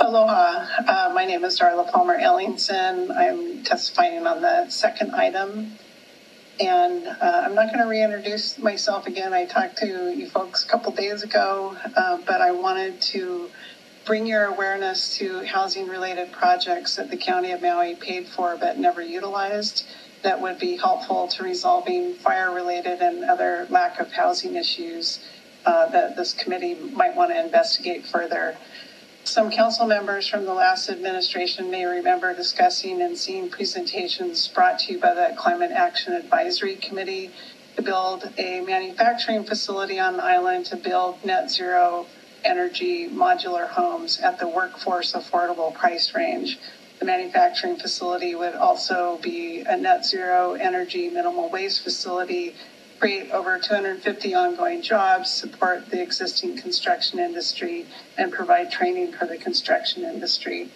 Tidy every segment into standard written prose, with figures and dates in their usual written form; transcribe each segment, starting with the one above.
Aloha. My name is Darla Palmer Ellingson. I'm testifying on the second item. And I'm not going to reintroduce myself again. I talked to you folks a couple days ago, but I wanted to bring your awareness to housing-related projects that the County of Maui paid for but never utilized that would be helpful to resolving fire-related and other lack of housing issues that this committee might want to investigate further. Some council members from the last administration may remember discussing and seeing presentations brought to you by the Climate Action Advisory Committee to build a manufacturing facility on the island to build net zero energy modular homes at the workforce affordable price range. The manufacturing facility would also be a net zero energy minimal waste facility, create over 250 ongoing jobs, support the existing construction industry, and provide training for the construction industry.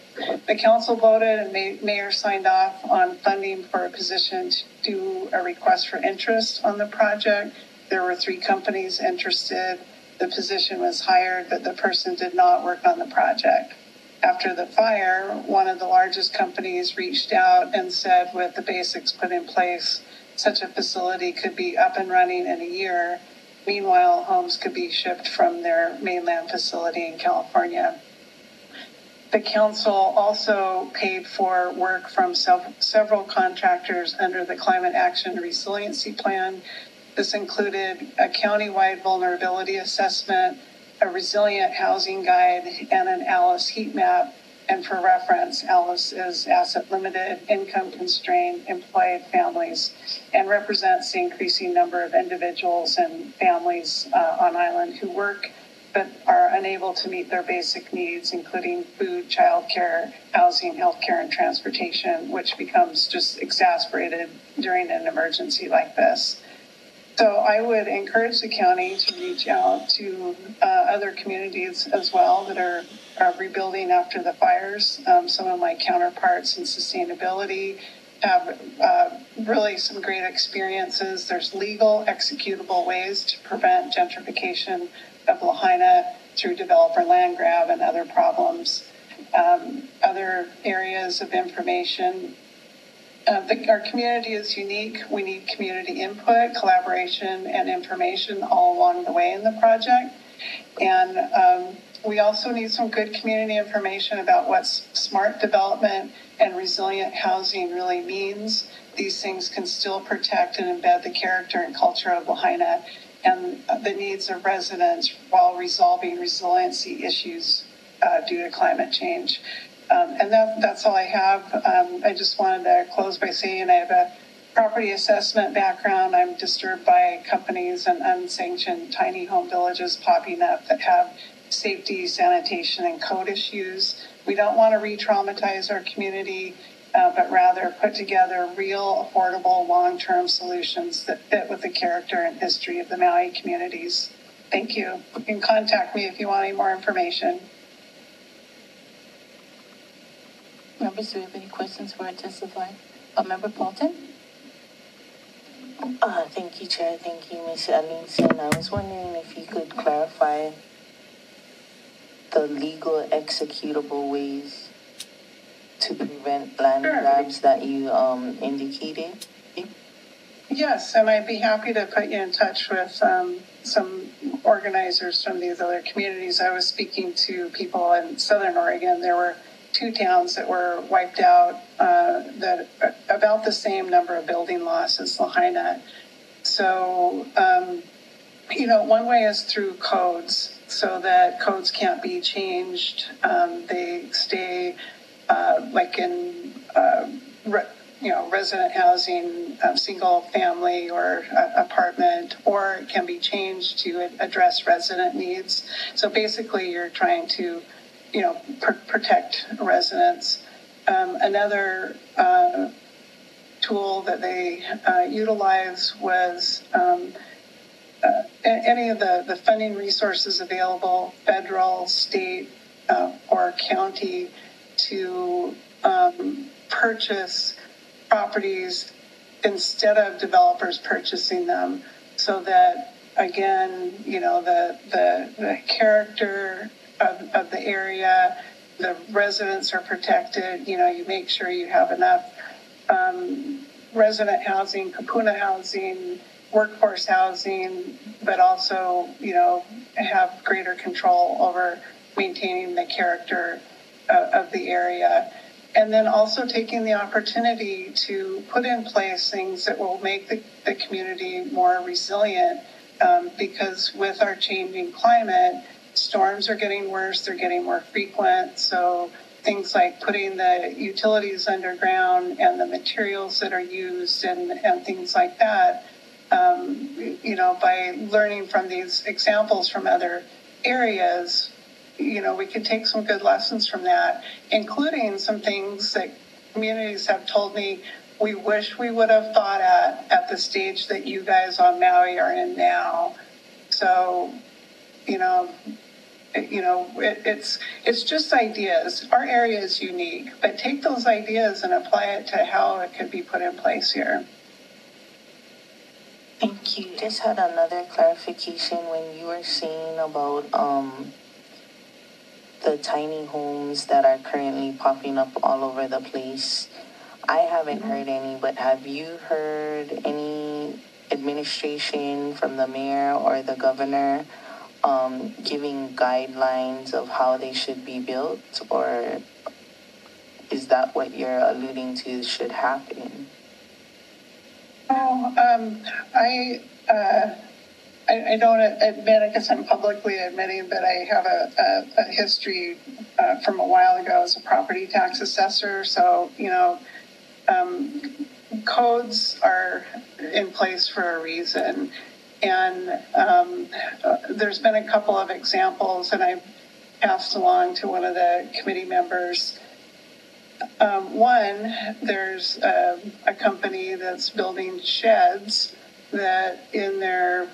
The council voted and mayor signed off on funding for a position to do a request for interest on the project. There were 3 companies interested. The position was hired, but the person did not work on the project. After the fire, one of the largest companies reached out and said with the basics put in place, such a facility could be up and running in a year. Meanwhile, homes could be shipped from their mainland facility in California. The council also paid for work from several contractors under the Climate Action Resiliency Plan. This included a county-wide vulnerability assessment, a resilient housing guide, and an ALICE heat map. And for reference, ALICE is asset limited, income constrained, employed families, and represents the increasing number of individuals and families on island who work but are unable to meet their basic needs, including food, childcare, housing, healthcare, and transportation, which becomes just exacerbated during an emergency like this. So I would encourage the county to reach out to other communities as well that are rebuilding after the fires. Some of my counterparts in sustainability have really some great experiences. There's legal, executable ways to prevent gentrification of Lahaina through developer land grab and other problems. Other areas of information. Our community is unique. We need community input, collaboration, and information all along the way in the project. And we also need some good community information about what smart development and resilient housing really means. These things can still protect and embed the character and culture of Lahaina and the needs of residents while resolving resiliency issues due to climate change. And that's all I have. I just wanted to close by saying I have a property assessment background. I'm disturbed by companies and unsanctioned tiny home villages popping up that have safety, sanitation, and code issues. We don't want to re-traumatize our community, but rather put together real, affordable, long-term solutions that fit with the character and history of the Maui communities. Thank you. You can contact me if you want any more information. Members, do you have any questions for our testifier? Member Paulton? Thank you, Chair. Thank you, Ms. Ellingson. I was wondering if you could clarify the legal executable ways to prevent land grabs that you indicated. Yes, and I'd be happy to put you in touch with some organizers from these other communities. I was speaking to people in Southern Oregon. There were 2 towns that were wiped out, that about the same number of building loss as Lahaina. So, one way is through codes, so that codes can't be changed. They stay like in, resident housing, single family or apartment, or it can be changed to address resident needs. So basically, you're trying to protect residents. Another tool that they utilize was any of the funding resources available, federal, state, or county, to purchase properties instead of developers purchasing them, so that, again, the character of the area, the residents are protected. You make sure you have enough resident housing, kapuna housing, workforce housing, but also, have greater control over maintaining the character of the area. And then also taking the opportunity to put in place things that will make the community more resilient, because with our changing climate, storms are getting worse, they're getting more frequent. So things like putting the utilities underground and the materials that are used and things like that, by learning from these examples from other areas, we can take some good lessons from that, including some things that communities have told me we wish we would have thought at the stage that you guys on Maui are in now. So, it's just ideas. Our area is unique, but take those ideas and apply it to how it could be put in place here. Thank you. Just had another clarification when you were saying about the tiny homes that are currently popping up all over the place. I haven't heard any, but have you heard any administration from the mayor or the governor giving guidelines of how they should be built, or is that what you're alluding to should happen? Oh, I don't admit, I guess I'm publicly admitting that I have a history from a while ago as a property tax assessor. So, codes are in place for a reason. And there's been a couple of examples, and I passed along to one of the committee members. One, there's a company that's building sheds that in their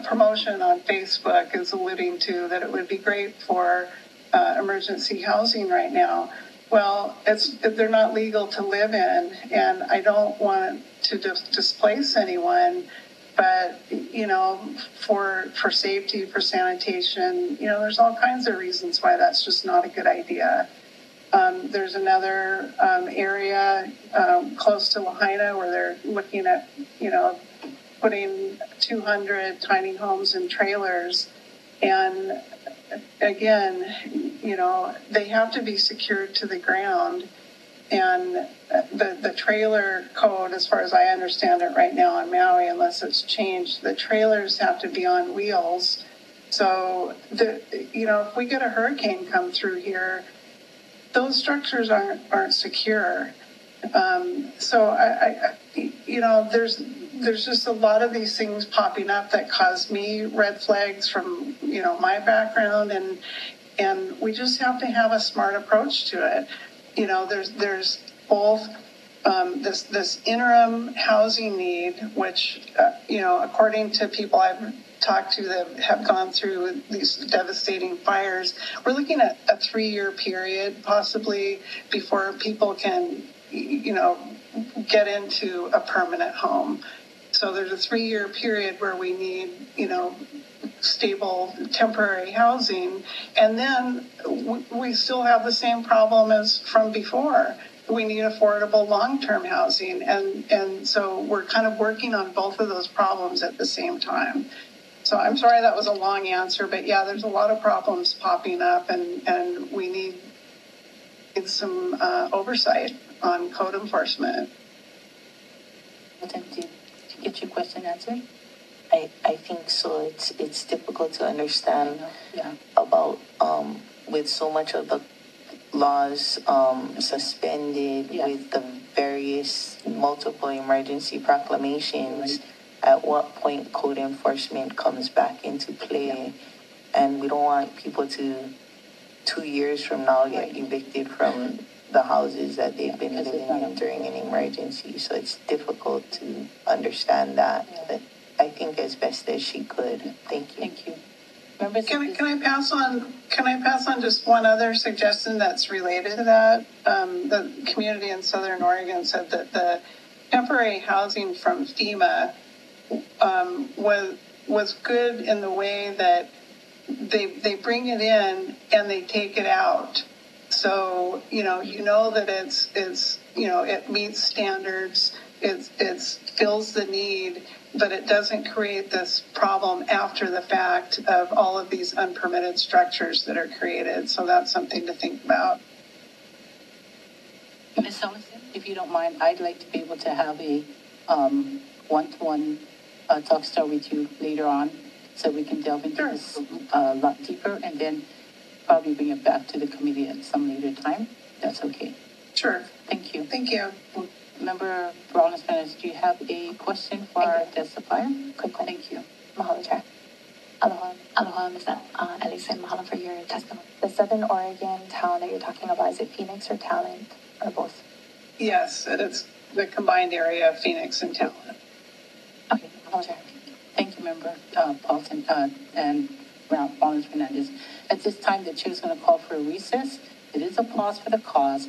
promotion on Facebook is alluding to that it would be great for emergency housing right now. Well, they're not legal to live in, and I don't want to displace anyone, but, for safety, for sanitation, there's all kinds of reasons why that's just not a good idea. There's another area close to Lahaina where they're looking at, putting 200 tiny homes and trailers. And again, they have to be secured to the ground. And the trailer code, as far as I understand it right now on Maui, unless it's changed, the trailers have to be on wheels. So, if we get a hurricane come through here, those structures aren't secure. So there's just a lot of these things popping up that cause me red flags from, my background, and we just have to have a smart approach to it. There's both this interim housing need, which, according to people I've talked to that have gone through these devastating fires, we're looking at a 3-year period possibly before people can, get into a permanent home. So there's a 3-year period where we need, stable temporary housing. And then we still have the same problem as from before. We need affordable long-term housing. And so we're kind of working on both of those problems at the same time. So I'm sorry that was a long answer, but yeah, there's a lot of problems popping up, and we need some oversight on code enforcement. Did you get your question answered? I think so. It's difficult to understand about with so much of the laws suspended, with the various multiple emergency proclamations. Right. At what point code enforcement comes back into play, and we don't want people to 2 years from now get evicted from the houses that they've been living in during an emergency. So it's difficult to understand that, but I think as best as she could. Thank you. Thank you. Can I pass on just one other suggestion that's related to that? The community in Southern Oregon said that the temporary housing from FEMA was good in the way that they bring it in and they take it out. So, you know that it's, it meets standards, it fills the need, but it doesn't create this problem after the fact of all of these unpermitted structures that are created. So that's something to think about. Ms. Ellison, if you don't mind, I'd like to be able to have a one-to-one talk start with you later on, so we can delve into this a lot deeper, and then probably bring it back to the committee at some later time. That's okay. Sure. Thank you. Thank you. Member Brown-Spanish, do you have a question for our testifier? Quick one. Thank you. Mahalo, Chair. Aloha, Ms. Ellison. Mahalo for your testimony. The Southern Oregon town that you're talking about, is it Phoenix or Talent or both? Yes, it's the combined area of Phoenix and Talent. Okay, mahalo, Chair. Thank you, Member Paulson and Brown-Fernandez. At this time, the chair is going to call for a recess. It is a pause for the cause,